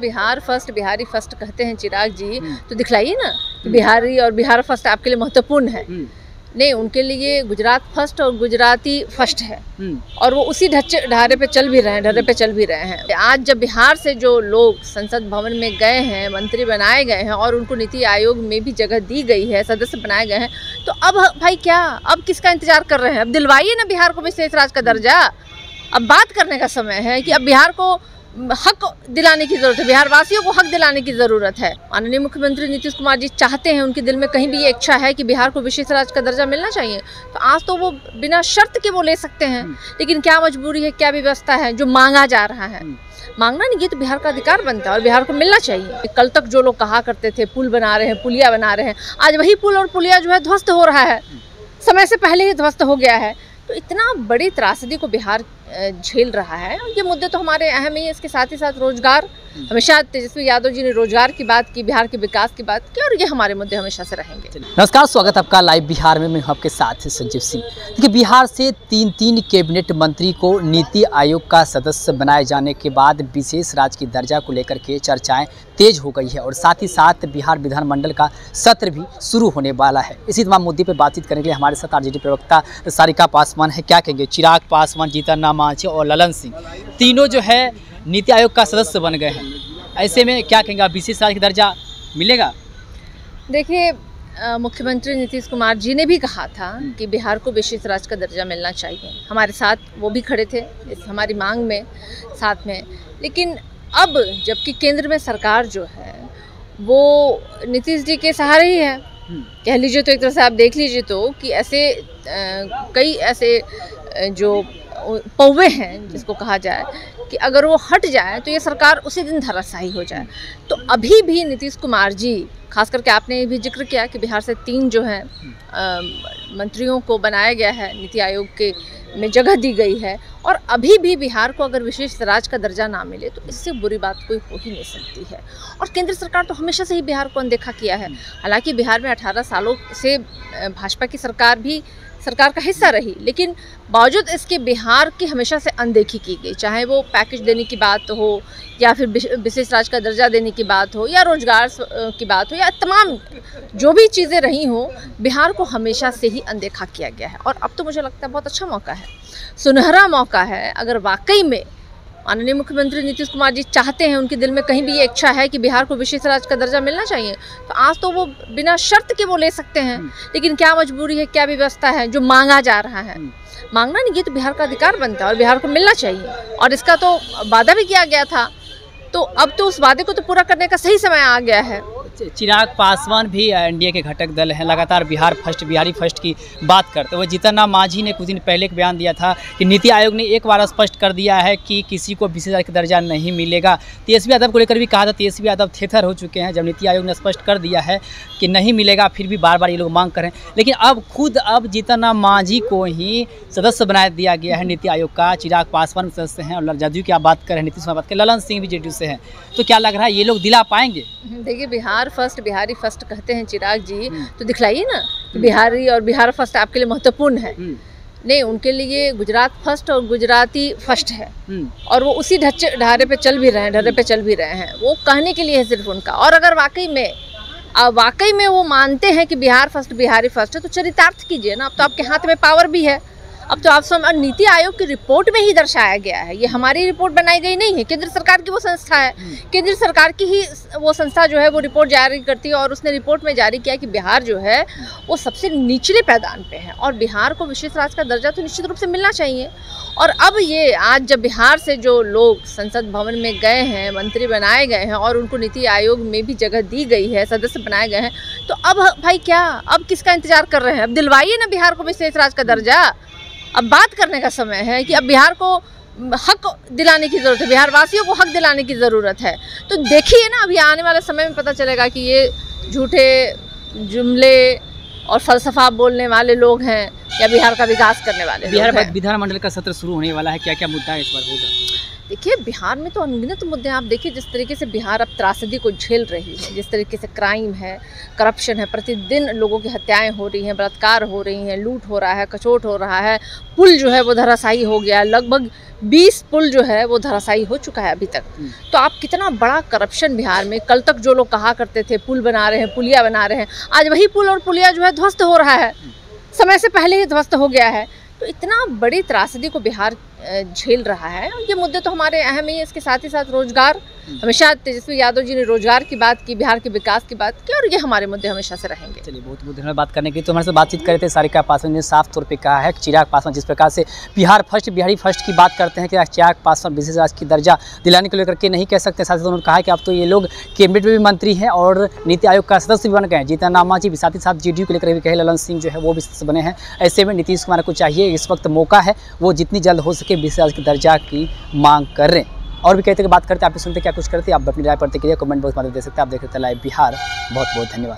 Bihar first Bihari first कहते हैं चिराग जी, तो दिखलाइए ना बिहारी और बिहार फर्स्ट आपके लिए महत्वपूर्ण है। नहीं, उनके लिए गुजरात फर्स्ट और गुजराती फर्स्ट है और वो उसी ढारे पे चल भी रहे हैं। आज जब बिहार से जो लोग संसद भवन में गए हैं, मंत्री बनाए गए हैं और उनको नीति आयोग में भी जगह दी गई है, सदस्य बनाए गए हैं, तो अब भाई क्या, अब किसका इंतजार कर रहे हैं? अब दिलवाइए ना बिहार को विशेष राज्य का दर्जा। अब बात करने का समय है कि अब बिहार को हक दिलाने की ज़रूरत है, बिहार वासियों को हक दिलाने की ज़रूरत है। माननीय मुख्यमंत्री नीतीश कुमार जी चाहते हैं, उनके दिल में कहीं भी ये इच्छा है कि बिहार को विशेष राज्य का दर्जा मिलना चाहिए, तो आज तो वो बिना शर्त के वो ले सकते हैं। लेकिन क्या मजबूरी है, क्या व्यवस्था है जो मांगा जा रहा है? मांगना नहीं, ये तो बिहार का अधिकार बनता है और बिहार को मिलना चाहिए। कल तक जो लोग कहा करते थे पुल बना रहे हैं, पुलिया बना रहे हैं, आज वही पुल और पुलिया जो है ध्वस्त हो रहा है, समय से पहले ही ध्वस्त हो गया है। तो इतना बड़ी त्रासदी को बिहार झेल रहा है और ये मुद्दे तो हमारे अहम ही है। इसके साथ ही साथ रोजगार, हमेशा तेजस्वी यादव जी ने रोजगार की बात की, बिहार के विकास की बात की और ये हमारे मुद्दे हमेशा से रहेंगे। नमस्कार, स्वागत है आपका लाइव बिहार में। मैं हूं आपके साथ संजीव सिंह। देखिए, बिहार से तीन कैबिनेट मंत्री को नीति आयोग का सदस्य बनाए जाने के बाद विशेष राज्य की दर्जा को लेकर के चर्चाएं तेज हो गई है और साथ ही साथ बिहार विधानमंडल का सत्र भी शुरू होने वाला है। इसी तमाम मुद्दे पर बातचीत करने के लिए हमारे साथ आरजेडी प्रवक्ता सारिका पासवान है। क्या कहेंगे? चिराग पासवान, जीतन राम मांझी और ललन सिंह तीनों जो है नीति आयोग का सदस्य बन गए हैं। ऐसे में क्या कहेंगे, विशेष राज्य का दर्जा मिलेगा? देखिए, मुख्यमंत्री नीतीश कुमार जी ने भी कहा था कि बिहार को विशेष राज्य का दर्जा मिलना चाहिए। हमारे साथ वो भी खड़े थे इस हमारी मांग में, साथ में। लेकिन अब जबकि केंद्र में सरकार जो है वो नीतीश जी के सहारे ही है, कह लीजिए तो एक तरह से आप देख लीजिए तो कि ऐसे कई ऐसे जो पौवे हैं जिसको कहा जाए कि अगर वो हट जाए तो ये सरकार उसी दिन धराशायी हो जाए। तो अभी भी नीतीश कुमार जी, खास करके आपने भी जिक्र किया कि बिहार से 3 जो हैं मंत्रियों को बनाया गया है, नीति आयोग के में जगह दी गई है और अभी भी बिहार को अगर विशेष राज्य का दर्जा ना मिले तो इससे बुरी बात कोई हो ही नहीं सकती है। और केंद्र सरकार तो हमेशा से ही बिहार को अनदेखा किया है। हालांकि बिहार में 18 सालों से भाजपा की सरकार भी सरकार का हिस्सा रही, लेकिन बावजूद इसके बिहार की हमेशा से अनदेखी की गई। चाहे वो पैकेज देने की बात हो या फिर विशेष राज्य का दर्जा देने की बात हो या रोजगार की बात हो या तमाम जो भी चीज़ें रही हों, बिहार को हमेशा से ही अनदेखा किया गया है। और अब तो मुझे लगता है बहुत अच्छा मौका है, सुनहरा मौका है। अगर वाकई में माननीय मुख्यमंत्री नीतीश कुमार जी चाहते हैं, उनके दिल में कहीं भी ये इच्छा है कि बिहार को विशेष राज्य का दर्जा मिलना चाहिए, तो आज तो वो बिना शर्त के वो ले सकते हैं। लेकिन क्या मजबूरी है, क्या व्यवस्था है जो मांगा जा रहा है? मांगना नहीं, ये तो बिहार का अधिकार बनता है और बिहार को मिलना चाहिए। और इसका तो वादा भी किया गया था, तो अब तो उस वादे को तो पूरा करने का सही समय आ गया है। चिराग पासवान भी एनडीए के घटक दल हैं, लगातार बिहार फर्स्ट बिहारी फर्स्ट की बात करते हुए जीतन राम मांझी ने कुछ दिन पहले एक बयान दिया था कि नीति आयोग ने एक बार स्पष्ट कर दिया है कि किसी को विशेष राज्य का दर्जा नहीं मिलेगा। तेजस्वी यादव को लेकर भी कहा था, तेजस्वी यादव थेथर हो चुके हैं। जब नीति आयोग ने स्पष्ट कर दिया है कि नहीं मिलेगा, फिर भी बार बार ये लोग मांग करें। लेकिन अब जीतन राम मांझी को ही सदस्य बना दिया गया है नीति आयोग का। चिराग पासवान सदस्य हैं और जदयू की आप बात करें, नीतीश कुमार बात करें, ललन सिंह भी जेडीयू से हैं। तो क्या लग रहा है, ये लोग दिला पाएंगे? देखिए, बिहार फर्स्ट बिहारी फर्स्ट कहते हैं चिराग जी, तो दिखलाइए ना बिहारी और बिहार फर्स्ट आपके लिए महत्वपूर्ण है। नहीं, उनके लिए गुजरात फर्स्ट और गुजराती फर्स्ट है और वो उसी ढारे पे चल भी रहे हैं। वो कहने के लिए है सिर्फ उनका। और अगर वाकई में वो मानते हैं कि बिहार फर्स्ट बिहारी फर्स्ट है, तो चरितार्थ कीजिए ना। अब तो आपके हाथ में पावर भी है। अब तो आप और नीति आयोग की रिपोर्ट में ही दर्शाया गया है, ये हमारी रिपोर्ट बनाई गई नहीं है, केंद्र सरकार की वो संस्था है। केंद्र सरकार की ही वो संस्था जो है वो रिपोर्ट जारी करती है और उसने रिपोर्ट में जारी किया कि बिहार जो है वो सबसे निचले पैदान पे है और बिहार को विशेष राज्य का दर्जा तो निश्चित रूप से मिलना चाहिए। और अब ये आज जब बिहार से जो लोग संसद भवन में गए हैं, मंत्री बनाए गए हैं और उनको नीति आयोग में भी जगह दी गई है, सदस्य बनाए गए हैं, तो अब भाई क्या, अब किसका इंतजार कर रहे हैं? अब दिलवाइए ना बिहार को विशेष राज्य का दर्जा। अब बात करने का समय है कि अब बिहार को हक दिलाने की ज़रूरत है, बिहार वासियों को हक दिलाने की ज़रूरत है। तो देखिए ना, अभी आने वाले समय में पता चलेगा कि ये झूठे जुमले और फलसफा बोलने वाले लोग हैं या बिहार का विकास करने वाले। बिहार विधानमंडल का सत्र शुरू होने वाला है, क्या क्या मुद्दा है इस बार होगा? देखिए, बिहार में तो अनगिनत मुद्दे हैं। आप देखिए जिस तरीके से बिहार अब त्रासदी को झेल रही है, जिस तरीके से क्राइम है, करप्शन है, प्रतिदिन लोगों की हत्याएं हो रही हैं, बलात्कार हो रही हैं, लूट हो रहा है, कचोट हो रहा है, पुल जो है वो धराशायी हो गया, लगभग 20 पुल जो है वो धराशायी हो चुका है अभी तक। तो आप कितना बड़ा करप्शन बिहार में, कल तक जो लोग कहा करते थे पुल बना रहे हैं, पुलिया बना रहे हैं, आज वही पुल और पुलिया जो है ध्वस्त हो रहा है, समय से पहले ही ध्वस्त हो गया है। तो इतना बड़ी त्रासदी को बिहार झेल रहा है, और ये मुद्दे तो हमारे अहम ही है। इसके साथ ही साथ रोजगार, हमेशा तेजस्वी यादव जी ने रोजगार की बात की, बिहार के विकास की बात की, और ये हमारे मुद्दे हमेशा से रहेंगे। चलिए, बहुत बहुत धन्यवाद बात करने के लिए। तो हमारे साथ बातचीत कर रहे थे सारिका पासवान ने साफ तौर पे कहा है कि चिराग पासवान जिस प्रकार से बिहार फर्स्ट, बिहारी फर्स्ट की बात करते हैं कि चिराग पासवान विशेष राज्य की दर्जा दिलाने को लेकर के नहीं कह सकते। साथ ही उन्होंने कहा कि अब तो ये लोग कैबिनेट में भी मंत्री हैं और नीति आयोग का सदस्य भी बन गए हैं। जीतन राम मांझी भी, साथ ही साथ जेडीयू को लेकर भी कहे ललन सिंह जो है वो भी सदस्य बने हैं। ऐसे में नीतीश कुमार को चाहिए, इस वक्त मौका है, वो जितनी जल्द हो सके विशेष राज्य की दर्जा की मांग कर रहे हैं। और भी कहते कि बात करते, आप भी सुनते क्या कुछ करते, आप अपनी राय प्रतिक्रिया कमेंट बॉक्स में दे सकते हैं। आप देख रहे थे लाइव बिहार। बहुत बहुत धन्यवाद।